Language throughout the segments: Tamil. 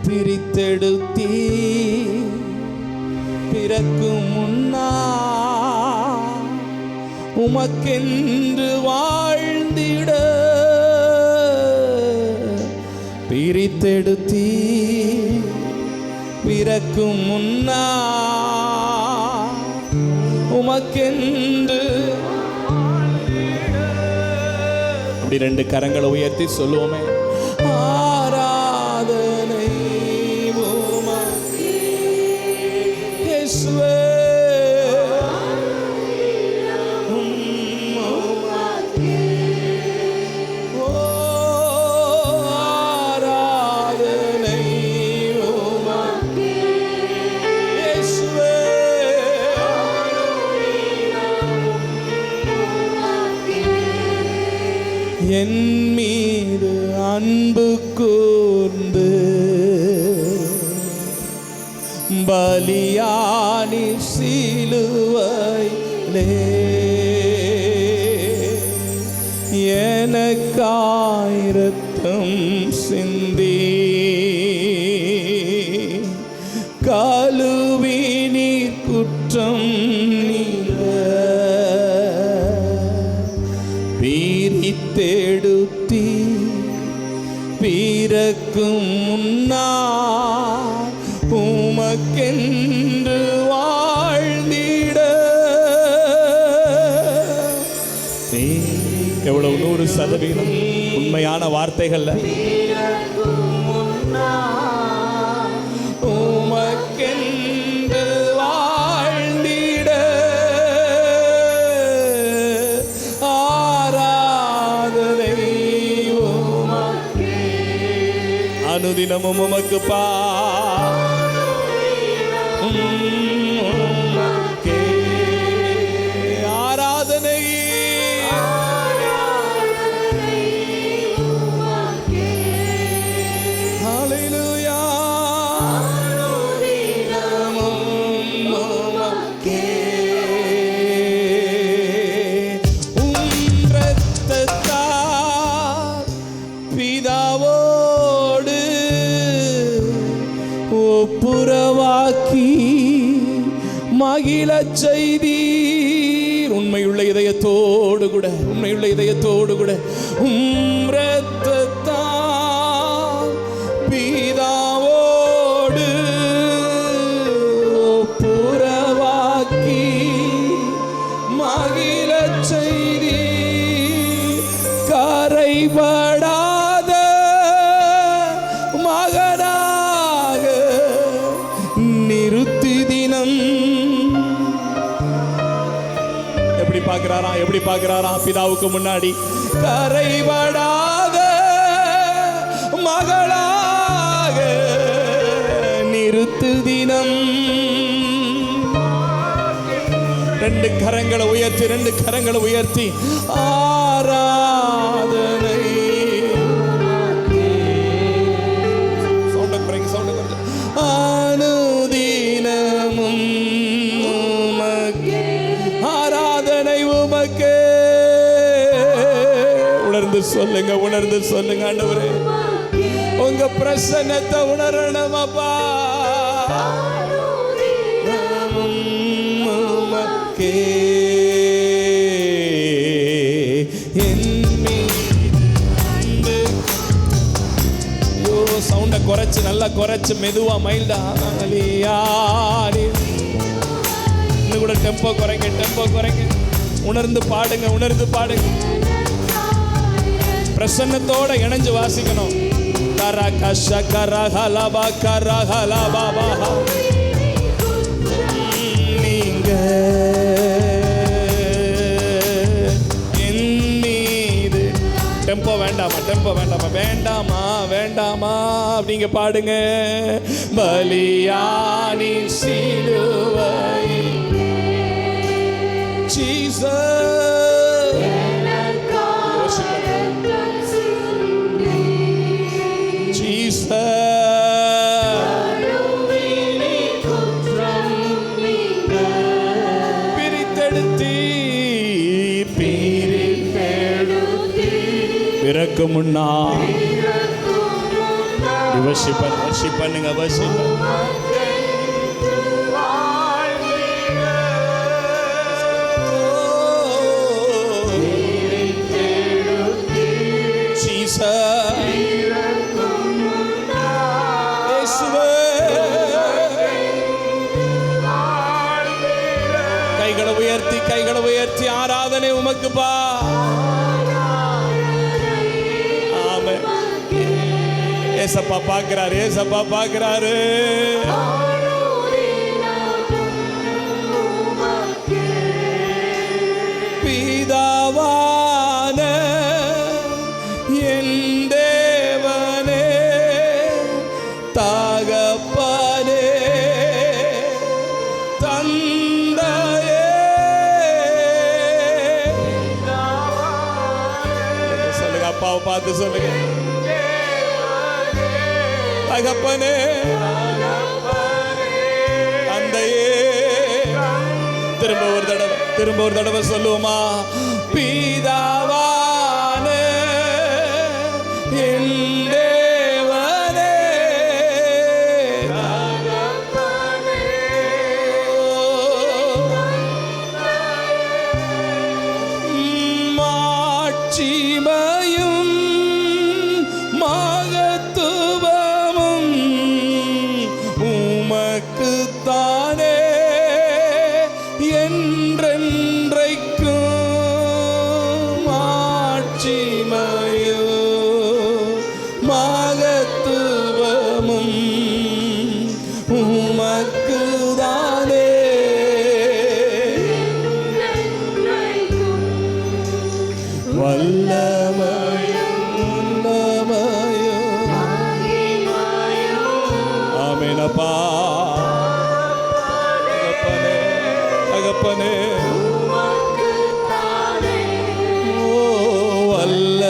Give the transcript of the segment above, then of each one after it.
பிரித்தெடுத்தீ பிறக்கும் முன்னா உமக்கென்று வாழ்ந்திட பிரித்தெடுத்தீ பிறக்கும் முன்னா உமக்கென்று. அப்படி ரெண்டு கரங்களை உயர்த்தி சொல்லுவோமே, ஆராதனை உமக்கே இயேசுவே, என் மீது அன்பு கூர்ந்து பலியானி சிலுவையிலே எனக்காய் இரத்தம் சிந்தி கழுவி நீர் குற்றம் பிரித்தெடுத்தீ பிறக்கும் முன்னா உமக்கென்று வாழ்ந்திட. எவ்வளவு 100% உண்மையான வார்த்தைகள்ல உமக்கென்று வாழ்ந்திட அனுதினமும் உமக்கு ஆராதனை. ஹல்லேலூயா. பிதாவோடு ஒப்புரவாக்கி மகிழச் செய்தீர். உண்மையுள்ள இதயத்தோடு கூட இரத்தத்தால் பிதாவோடு ஒப்புரவாக்கி மகிழச் செய்தீர். கரைபடாத மகனாக நிறுத்தி தினம். எப்படி பார்க்கிறாரா பிதாவுக்கு முன்னாடி? கரைபடாத மகளாக நிறுத்து தினம். ரெண்டு கரங்களை உயர்த்தி ஆராதனை. அனுதினமும் உமக்கே ஆராதனை உமக்கே. உணர்ந்து சொல்லுங்க ஆண்டவரே, உங்க பிரசன்னத்தை உணரணும் அப்பா. உமக்கே சவுண்டை குறைச்சு, நல்லா குறைச்சு, மெதுவா மைல்டா. இன்னும் கூட டெம்போ குறைங்க. உணர்ந்து பாடுங்க. பிரசன்னத்தோட இணைஞ்சு வாசிக்கணும். நீங்க என் மீது டெம்போ வேண்டாமா அப்படிங்க பாடுங்க. பலியானி சிலுவை ஜீசஸ் பிறக்கும் முன்னா worship பண்ணுங்க worship. கைகளை உயர்த்தி ஆராதனை உமக்குப்பா. ஆமென். ஏசப்பா பார்க்கிறாரு, ஏசப்பா பார்க்கிறாரு. பிதாவான என் தேவனே, தகப்பனே, தந்தையே, சொல்லுங்க, அப்பாவை பார்த்து சொல்லுங்க, தகப்பனே, தந்தையே. திரும்ப ஒரு தடவை சொல்லுவோமா? பிதாவான என் தேவனே, மாட்சிமையும் மகத்துவமும் உமக்குத்தானே என்றென்றைக்கும். மாட்சிமையும் மகத்துவமும் உமக்குதானே. ஆமெனப்பா. தகப்பனே, ஓ வல்ல.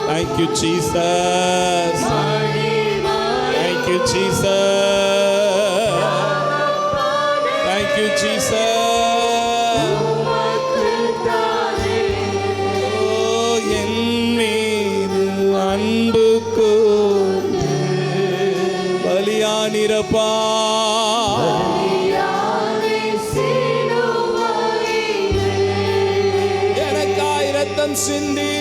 Thank you Jesus, thank you Jesus, thank you Jesus. அன்பு பலியானிரப்பா. எனக்காய் ரத்தம் சிந்தி,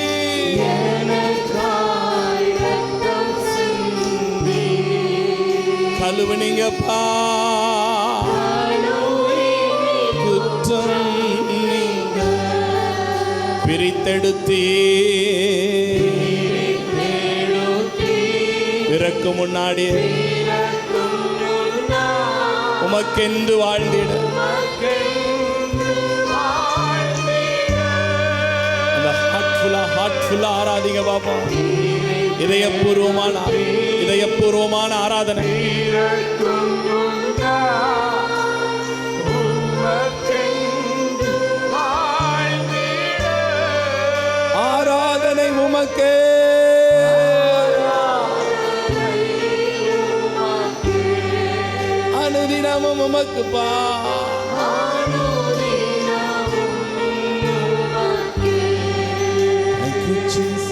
கழுவுனீங்கப்பா. குற்றம் நீங்க பிரித்தெடுத்தீ. பிறக்கு முன்னாடி உமக்கென்று வாழ்ந்திட அந்த ஹார்ட்ஃபுல்லா ஆராதிங்க பாப்பா. இதயபூர்வமான ஆராதனை. ஆராதனை உமக்கே, அனுதினமும் உமக்குப்பா. Thank you Jesus.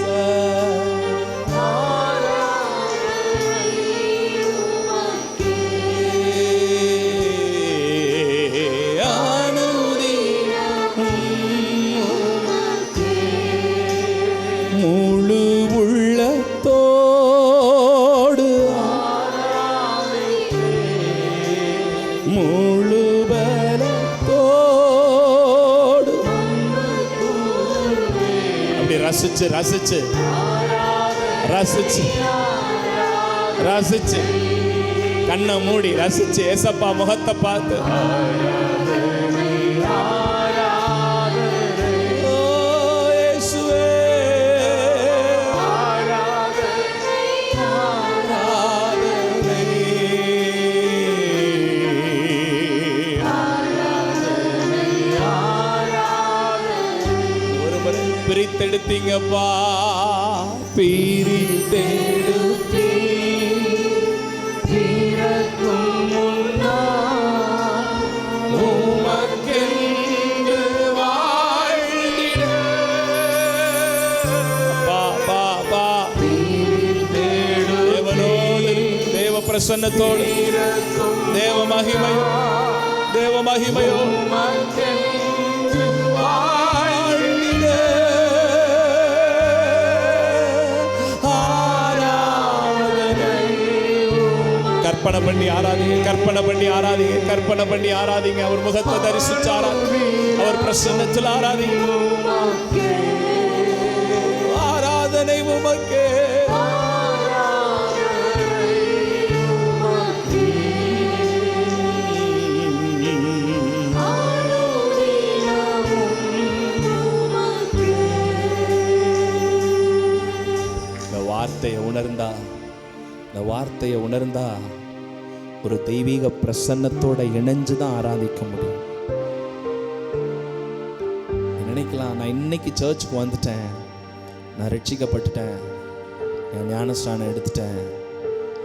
முழு உள்ளத்தோடு, முழு பலத்தோடு, அப்படி ரசிச்சு ரசிச்சு ரசிச்சு ரசிச்சு கண்ணை மூடி ரசிச்சு ஏசப்பா முகத்தை பார்த்து பிரித்தெடுத்தீங்கப்பா. பிரித்தெடுத்தீ உமக்கென்று வாழ்ந்திட. பா பா பா தேவனோ பிரசன்னத்தோடு தேவ மகிமையோ தேவ மகிமையோ கற்பனை பண்ணி ஆராதிங்க, கற்பனை பண்ணி ஆராதிங்க, கற்பனை பண்ணி ஆராதிங்க. அவர் முகத்தை தரிசிச்சு ஆராதிங்க, அவர் பிரசன்னத்தில் ஆராதிங்க. ஆராதனை உமக்கே, இந்த வார்த்தையை உணர்ந்தா ஒரு தெய்வீக பிரசன்னத்தோட இணைஞ்சுதான் ஆராதிக்க முடியும். நினைக்கலாம், நான் இன்னைக்கு சர்ச்சுக்கு வந்துட்டேன், நான் ரட்சிக்கப்பட்டுட்டேன், நான் ஞானஸ்நானம் எடுத்துட்டேன்,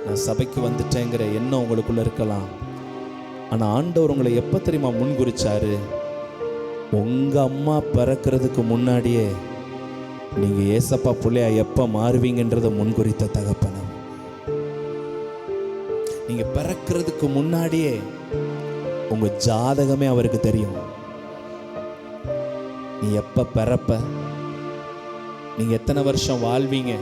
நான் சபைக்கு வந்துட்டேங்கிற எண்ணம் உங்களுக்குள்ள இருக்கலாம். ஆனால் ஆண்டவர் உங்களை எப்போ தெரியுமா முன்குறிச்சாரு? உங்கள் அம்மா பிறக்கிறதுக்கு முன்னாடியே நீங்கள் ஏசப்பா பிள்ளையா எப்போ மாறுவீங்கன்றதை முன்குறித்த தகப்பன. நீங்கள் பிறக்கிறதுக்கு முன்னாடியே உங்கள் ஜாதகமே அவருக்கு தெரியும். நீ எப்போ பிறப்ப, நீங்கள் எத்தனை வருஷம் வாழ்வீங்க,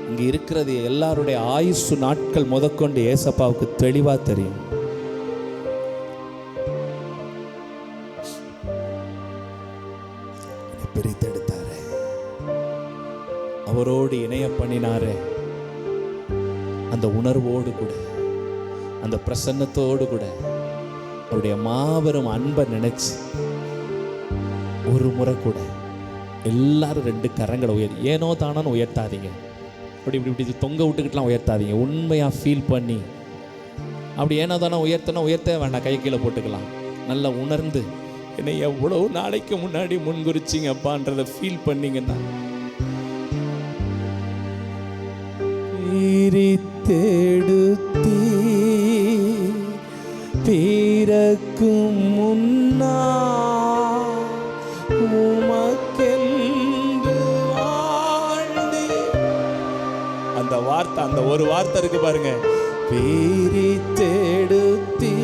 இங்கே இருக்கிறது எல்லாருடைய ஆயுசு நாட்கள் முதற்கொண்டு ஏசப்பாவுக்கு தெளிவாக தெரியும். பிரித்தெடுத்தாரு, அவரோடு இணைய பண்ணினாரு. அந்த உணர்வோடு கூட, அந்த பிரசன்னத்தோடு கூட அவருடைய மாபெரும் அன்பை நினைச்சு ஒரு முறை கூட எல்லாரும் 2 கரங்களை ஏனோ தானோன்னு உயர்த்தாதீங்க. அப்படி இப்படி தொங்க விட்டுக்கிட்டுலாம் உயர்த்தாதீங்க. உண்மையாக ஃபீல் பண்ணி அப்படி ஏனோ தானே உயர்த்த வேண்டாம், கை கீழே போட்டுக்கலாம். நல்லா உணர்ந்து என்னை எவ்வளோ நாளைக்கு முன்னாடி முன்குறிச்சிங்கப்பான்றதை ஃபீல் பண்ணிங்கன்னா, தேடுத்தி பிறக்கும் முன்னா உமக்கென்று வாழ்ந்தே. அந்த வார்த்தை, அந்த ஒரு வார்த்தை இருக்கு பாருங்க, பேரி தேடுத்தி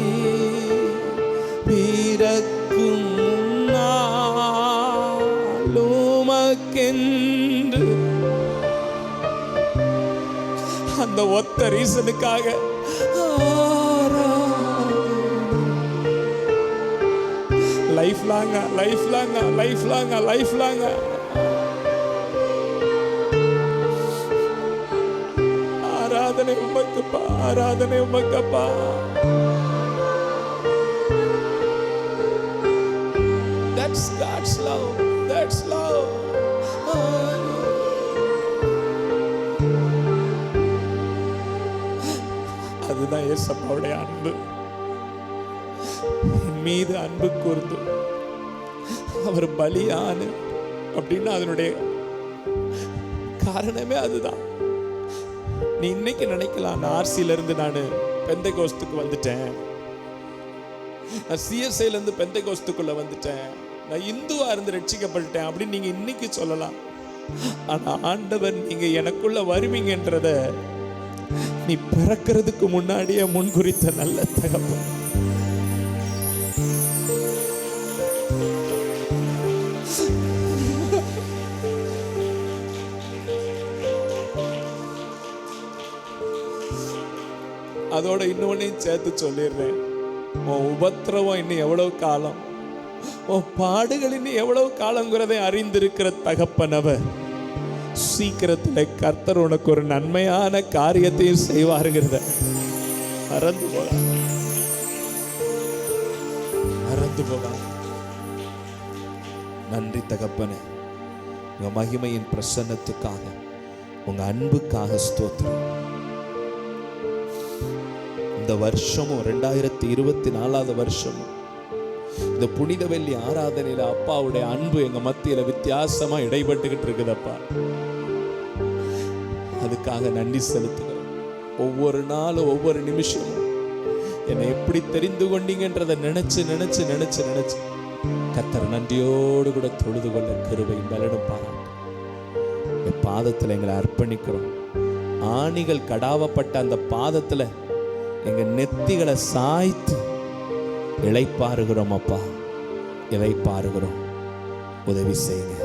பிறக்கும் முன்னா உமக்கென்று. அந்த ஒத்த ரீசனுக்காக லைஃப் லாங்கா ஆராதனை உமக்குப்பா, ஆராதனை உமக்கப்பா. That's God's love, that's love. அதுதான் ஏசப்பாவுடைய அன்பு. என் மீது அன்பு கூர்ந்து அவர் பலியானு அப்படின்னா அதனுடைய காரணமே அதுதான். நீ இன்னைக்கு நினைக்கலாம், நான் ஆர்சியில இருந்து நான் பெந்தைகோஸ்துக்கு வந்துட்டேன், நான் சிஎஸ்ஐல இருந்து பெந்தைகோஸ்துக்குள்ள வந்துட்டேன், நான் இந்துவா இருந்து ரட்சிக்கப்பட்டேன் அப்படின்னு நீங்க இன்னைக்கு சொல்லலாம். ஆனா ஆண்டவர் நீங்க எனக்குள்ள வருவீங்கன்றத நீ பிறக்கிறதுக்கு முன்னாடியே முன்குறித்த நல்ல தகப்பன். அதோட இன்னொன்னையும் சேர்த்து சொல்லிடுறேன், உன் உபத்திரவம் இன்னும் எவ்வளவு காலம், உன் பாடுகள் இன்னும் எவ்வளவு காலங்கிறதை அறிந்திருக்கிற தகப்பனவர் சீக்கிரத்தில் கர்த்தர் உனக்கு ஒரு நன்மையான காரியத்தையும் செய்வாருங்கிறத மறந்து போக. நன்றி தகப்பனே, உங்க மகிமையின் பிரசன்னத்துக்காக, உங்க அன்புக்காக ஸ்தோத்திரம். இந்த வருஷமும் 2024 வருஷமும் இந்த புனித வெள்ளி ஆராதனையில அப்பாவுடைய அன்பு எங்க மத்தியில வித்தியாசமா இடைப்பட்டுக்கிட்டு இருக்குதப்பா. அதுக்காக நன்றி செலுத்துகிறேன். ஒவ்வொரு நாளும் ஒவ்வொரு நிமிஷமும் என்னை எப்படி தெரிந்து கொண்டீங்கன்றதை நினைச்சு நினைச்சு நினைச்சு நினைச்சு கர்த்தர் நன்றியோடு கூட தொழுது கொள்ள கிருபை பலனும் பாராட்டு. பாதத்தில் எங்களை அர்ப்பணிக்கிறோம். ஆணிகள் கடாவப்பட்ட அந்த பாதத்தில் எங்கள் நெத்திகளை சாய்த்து இளைப்பாறுகிறோம் அப்பா, இளைப்பாறுகிறோம். உதவி செய்யுங்க.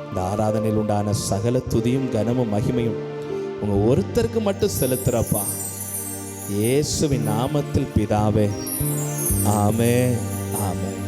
இந்த ஆராதனையில் உண்டான சகல துதியும் கனமும் மகிமையும் உங்க ஒருத்தருக்கு மட்டும் செலுத்துறப்பா, இயேசுவின் நாமத்தில் பிதாவே. ஆமென், ஆமென்.